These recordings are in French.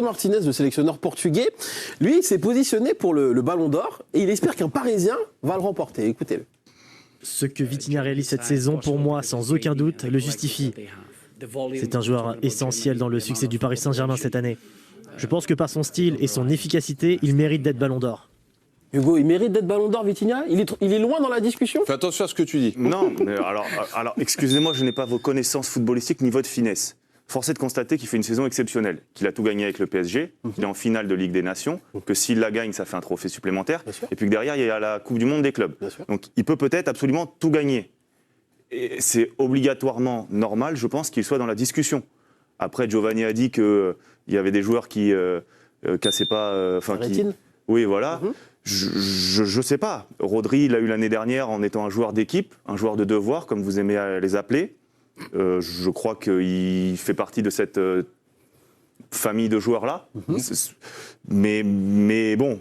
Martinez, le sélectionneur portugais, lui, il s'est positionné pour le Ballon d'Or et il espère qu'un Parisien va le remporter. Écoutez-le. Ce que Vitinha réalise cette saison, pour moi, sans aucun doute, le justifie. C'est un joueur essentiel dans le succès du Paris Saint-Germain cette année. Je pense que par son style et son efficacité, il mérite d'être Ballon d'Or. Hugo, il mérite d'être Ballon d'Or, Vitinha? Il est loin dans la discussion? Fais attention à ce que tu dis. Non, mais alors excusez-moi, je n'ai pas vos connaissances footballistiques ni votre finesse. Force est de constater qu'il fait une saison exceptionnelle, qu'il a tout gagné avec le PSG, qu'il est en finale de Ligue des Nations, que s'il la gagne, ça fait un trophée supplémentaire, et puis que derrière, il y a la Coupe du Monde des clubs. Donc il peut peut-être absolument tout gagner. Et c'est obligatoirement normal, je pense, qu'il soit dans la discussion. Après, Giovanni a dit qu'il y avait des joueurs qui cassaient pas... Oui, voilà. Je sais pas. Rodri, il l'a eu l'année dernière en étant un joueur d'équipe, un joueur de devoir, comme vous aimez les appeler. Je crois qu'il fait partie de cette famille de joueurs-là. Mais bon,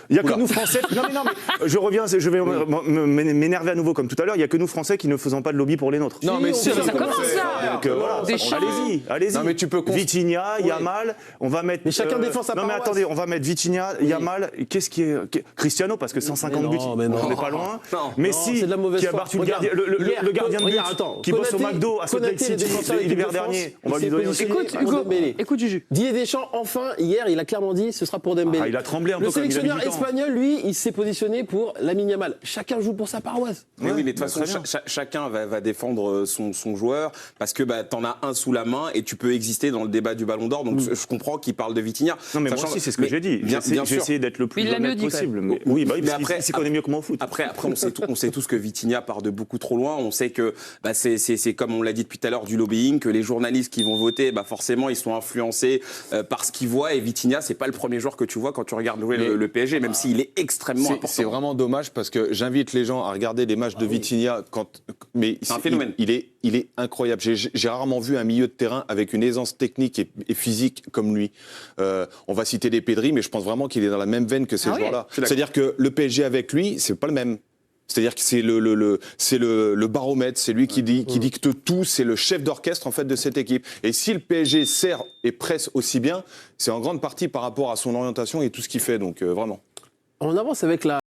il n'y a que nous Français. Non, mais je reviens, je vais m'énerver à nouveau comme tout à l'heure. Il n'y a que nous Français qui ne faisons pas de lobby pour les nôtres. Non, mais si, ça commence là. Donc voilà, allez-y. Non, mais tu peux Vitinha, Yamal, on va mettre. Mais chacun défend sa paroisse. Non, mais attendez, on va mettre Vitinha, Yamal. Qu'est-ce qui est Cristiano, parce que 150 buts, on n'est pas loin. Messi, qui a battu le gardien de but, qui bosse au McDo à Salt Lake City l'hiver dernier. On va lui donner aussi. Écoute, Hugo, écoute Juju. Didier Deschamps, enfin, hier, il a clairement dit ce sera pour Dembélé. Il a tremblé un peu le comme il a sélectionneur mis du temps. espagnol, lui, il s'est positionné pour Lamine Yamal. Chacun joue pour sa paroisse. Mais oui, mais de toute façon, chacun va défendre son joueur parce que t'en as un sous la main et tu peux exister dans le débat du Ballon d'Or. Donc je comprends qu'il parle de Vitinha. Non, mais moi aussi, c'est ce que j'ai dit. J'ai essayé d'être le plus honnête possible. Oui, mais après, il connaît mieux que moi au foot. Après, on sait tous que Vitinha part de beaucoup trop loin. On sait que c'est comme on l'a dit depuis tout à l'heure du lobbying, que les journalistes qui vont voter, forcément, ils sont influencés par ce qu'ils voient. Et Vitinha, c'est pas le premier joueur que tu vois quand tu regardes jouer le PSG, même s'il est extrêmement important. C'est vraiment dommage parce que j'invite les gens à regarder les matchs de Vitinha. Mais c'est un phénomène. Il est incroyable. J'ai rarement vu un milieu de terrain avec une aisance technique et physique comme lui. On va citer des Pedri, mais je pense vraiment qu'il est dans la même veine que ces joueurs-là. C'est-à-dire que le PSG avec lui, c'est pas le même. C'est-à-dire que c'est le baromètre, c'est lui qui dicte tout, c'est le chef d'orchestre en fait de cette équipe. Et si le PSG sert et presse aussi bien, c'est en grande partie par rapport à son orientation et tout ce qu'il fait. Donc vraiment. On avance avec la